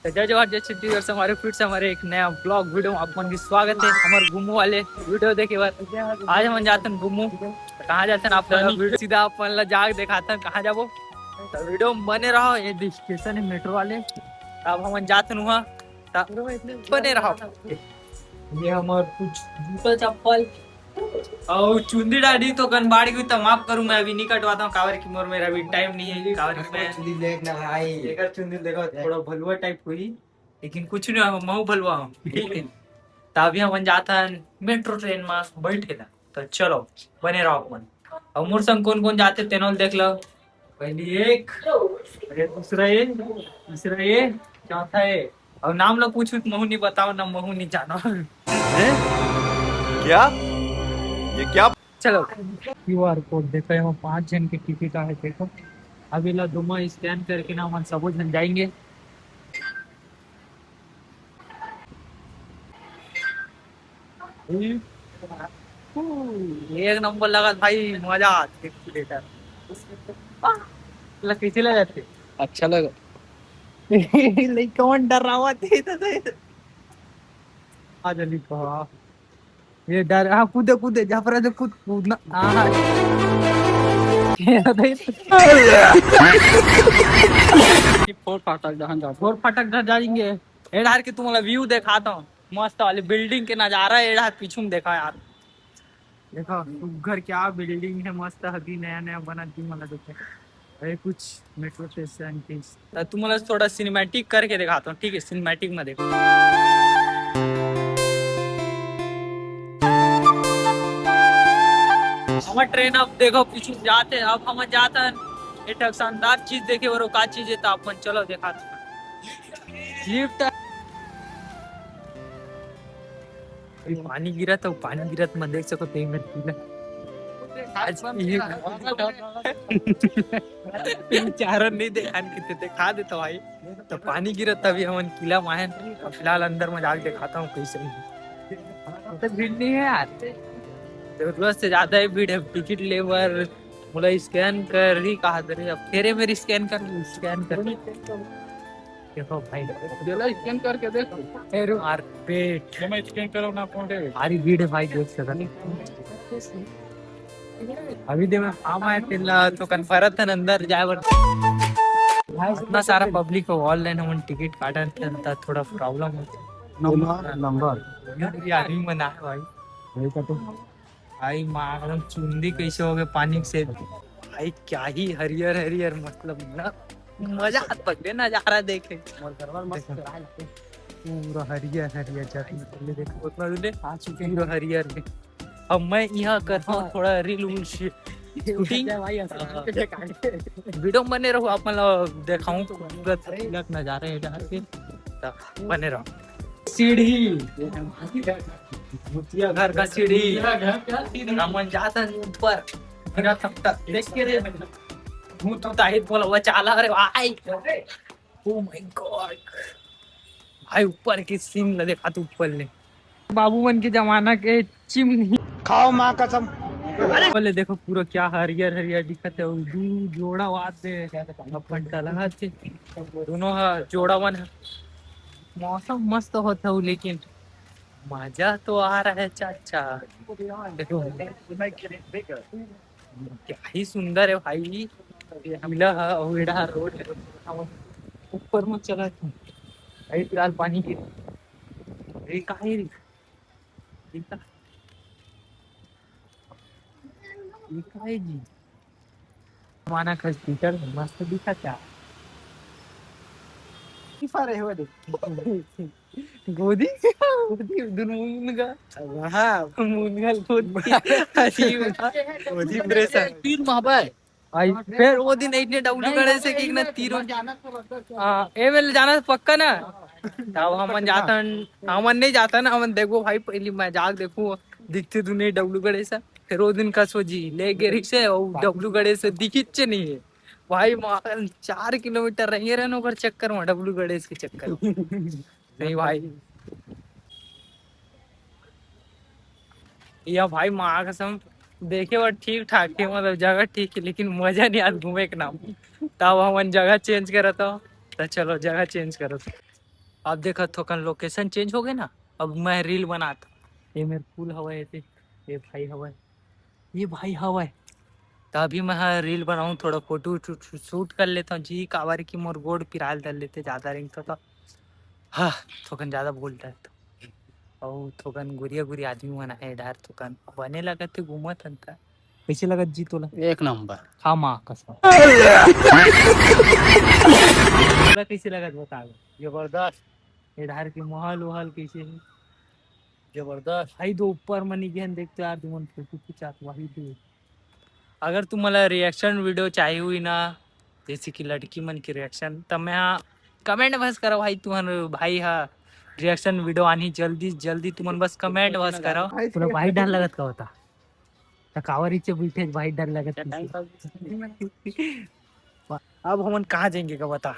तो जय जवाहर जय छत्तीसगढ़ से हमारे फिर से हमारे एक नया ब्लॉग वीडियो में आपन की स्वागत है। हमारे गुम्मू वाले वीडियो देखे बार आज हम जाते हैं गुम्मू। कहाँ जाते हैं आप वीडियो सीधा अपन जाग दिखाते हैं कहाँ जाबो। तो वीडियो में बने रहो। ये स्टेशन है मेट्रो वाले। अब हम जाते हैं वहाँ बने रहो। ये हमारे कुछ जूता चप्पल और चुंदी डाली तो गनबाड़ी की तो माफ करूं। मैं अभी नहीं कटवाता हूँ कावर की मोर। मेरा अभी टाइम नहीं है कावर की चुंदी देखना भाई। लेकर चुंदी देखो थोड़ा भलुआ टाइप हुई लेकिन कुछ नहीं हो मऊ भलुआ हूँ ठीक है। तभी हम जाता है मेट्रो ट्रेन में बैठे था। तो चलो बने रहो अपन। और मोर संग कौन कौन जाते तेनोल देख लो। पहली एक दूसरा ये तीसरा ये चौथा ये और नाम लोग पूछू महू नहीं बताओ ना महू नहीं जाना क्या ये क्या। चलो क्यूआर कोड देखो यहाँ 5 जन की टिकट है देखो। अभी ला दुमा स्कैन करके ना हम सब जन जाएंगे। एक नंबर लगा भाई मजा आती कैसे लग जाते अच्छा लगा लेकिन कौन डर रहा हुआ थे आज अली कहा ये डर। हाँ कूदे कूदे जहाँ पर कूद कूदना फोर फाटक जहाँ जाएंगे। एडार के तुम्हारा व्यू दिखाता हूँ मस्त वाली बिल्डिंग के नजारा एडार पीछू में देखा यार। देखो घर क्या बिल्डिंग है मस्त अभी नया नया बना दी मला देखे। अरे कुछ मेट्रो स्टेशन की तुम्हारा थोड़ा सिनेमैटिक करके दिखाता हूँ ठीक है। सिनेमैटिक में देखो हमारा ट्रेन अब देखो पीछे जाते हैं। अब हम जाते हैं एक शानदार चीज देखे और का चीज है तो अपन चलो दिखाते हैं लिफ्ट। पानी गिरा तो पानी गिरा तो मैं देख सको तो मेरे पीला चारण नहीं दिखा देता भाई। तो पानी गिरा तभी हम किला माहन फिलहाल अंदर में जाके दिखाता हूँ कैसे तो भीड़ नहीं है यार। जरूरत से ज्यादा ही भीड़ है। टिकट लेवर बोला स्कैन कर ही कहा दे अब फेरे मेरी स्कैन कर देखो भाई स्कैन करके देखो यार पेट मैं स्कैन करो ना फोन पे भारी भीड़ है भाई देख सकते। अभी दे मैं आम आए तिल्ला तो कन्फर्म था अंदर जाए बर इतना सारा पब्लिक हो ऑनलाइन हम टिकट काटन था थोड़ा प्रॉब्लम होता नंबर आदमी मना है भाई वही का तो भाई मालूम चुंदी कैसे हो गए पानी से भाई क्या ही हरियर हरियर मतलब ना मजा पकड़े नजारा देखे पूरा हरियर हरियर जाती देखो उतना दूर आ चुके पूरा हरियर में। अब मैं यहाँ करता हूँ थोड़ा रील उल शूटिंग वीडियो बने रहो अपन दिखाऊं खूबसूरत नजारे बने रहो। सीढ़ी घर का सीढ़ी मन जाता ऊपर मेरा थकता देख के रे हूं तो ताहित बोला वो चाला अरे भाई ओ माय गॉड भाई ऊपर की सीन ल देखा तू ऊपर ले बाबूमन के जमाना के चिमनी खाओ माँ कसम। बोले देखो पूरा क्या हरियर हरियर दिखत है। दू जोड़ा वाद दे अपन लगा थे दोनों जोड़ा वन है। मौसम मस्त होता हूँ लेकिन मजा तो आ रहा है चाचा। देखो क्या ही सुंदर है भाई मिला है रोड है ऊपर में चला फिलहाल पानी की जी माना खस पीटर मस्त दिखा क्या गोदी गोदी मुनगा गोदी प्रेशर तीन महाबाई आई फिर वो दिन इतने डब्ल्यू करे से कि ना तीरों ए वेल जाना पक्का ना तब हम जाता हमन नहीं जाता ना हमन देखो भाई पहली मैं जाग देखू दिखते तू नहीं डब्ल्यू गणेश फिर वो दिन कसो जी ले गए रिक्शे और डब्ल्यू गणेश दिखिच नहीं है भाई 4 किलोमीटर रहिए रहने पर चक्कर में डब्ल्यू गणेश के चक्कर नहीं भाई या भाई माँ कसम देखे वो ठीक ठाक है मतलब जगह ठीक है लेकिन मजा नहीं आज घूमे के नाम तब हम जगह चेंज करा तो चलो जगह चेंज करो। अब देखा थोकन लोकेशन चेंज हो गए ना, अब मैं रील बनाता। ये मेरे फूल हवा है, ये भाई हवा है, ये भाई हवा है। तो अभी मैं हाँ रील बनाऊँ, थोड़ा फोटो शूट कर लेता हूँ जी। कावर की मोर गोड पिराल डाल लेते ज्यादा रिंग तो हाँ थोकन ज्यादा बोलता है तो। और थोकन गुरिया गुरिया आदमी बना है इधर थोकन बने लगा थे घूमत अंता। कैसे लगा जी तोला? एक नंबर। हाँ माँ कसम। तोला कैसे लगा बता दो। जबरदस्त। इधर के माहौल वहल कैसे है? जबरदस्त। भाई दो ऊपर मनी गहन देखते यार तुम फोटो खिंचात वही दे। अगर तुम्हाला रिएक्शन वीडियो चाहिए हुई ना, जैसे कि लड़की मन की रिएक्शन, तब मैं हाँ कमेंट बस करो भाई तुम्हारे भाई हाँ रिएक्शन वीडियो आनी जल्दी जल्दी, तुमन बस कमेंट बस करो। पूरा भाई डर लगत का होता कावरीचे बैठे भाई डर लगत किसी। अब हम कहाँ जाएंगे का बता?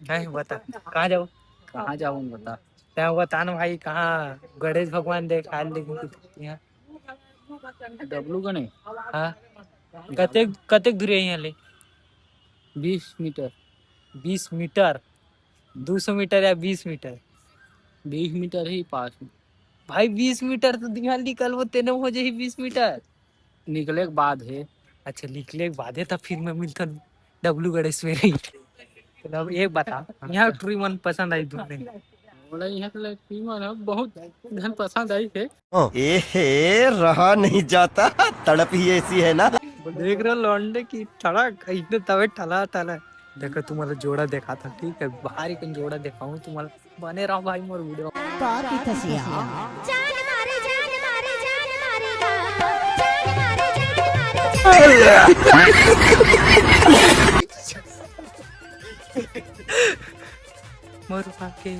नहीं बता कहाँ जाओ? कहाँ जाऊँ बता। क्या बता ना भाई, कहाँ गणेश भगवान देख हाल देखी यहाँ? डब्लू का नहीं। हाँ कतेक कतेक दूर है यहाँ ले? 20 मीटर। 20 मीटर? 200 मीटर या 20 मीटर? 20 मीटर ही पास में। भाई 20 मीटर तो दिमाग निकल वो तेने हो जाए 20 मीटर। निकले के बाद है। अच्छा निकले के बाद है तब फिर मैं मिलता डब्लू गणेश में रही। मतलब एक बता यहाँ ट्री मन पसंद आई तुमने? बोला यहाँ के लड़की मन बहुत धन पसंद आई है। एहे रहा नहीं जाता, तड़प ही ऐसी है ना। देख रहे हो लौंडे की ठड़क इतने तवे ठला ठला। देखो तुम्हारा जोड़ा देखा था, ठीक है बाहर ही जोड़ा दिखाऊं तुम्हारा, बने रहो भाई मोर वीडियो। जान मारे जान मारे जान मारेगा, जान मारे मोर पाके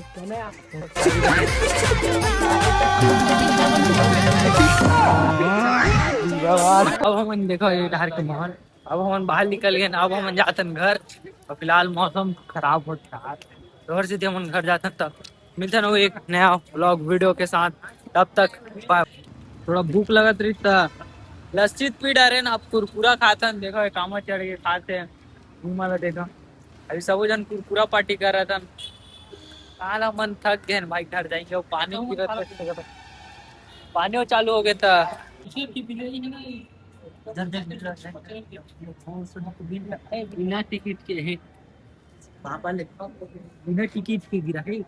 अब हम देखो ये डर के माहौल। अब हम बाहर निकल गए, अब हम जातन घर। और फिलहाल मौसम खराब हो रहा है, घर से हम घर जाते तब मिलते ना एक नया व्लॉग वीडियो के साथ। तब तक थोड़ा भूख लगत रही था, लस्सी पी डारे ना, अब कुरकुरा खाते हैं। देखो कामा चढ़ के खाते हैं घूमा देखो। अभी सब जन कुरकुरा पार्टी कर रहा था, काला मन थक गए भाई, घर जाएंगे। पानी पानी चालू हो गया था। बिना टिकट के है, बिना टिकट के गिरा है।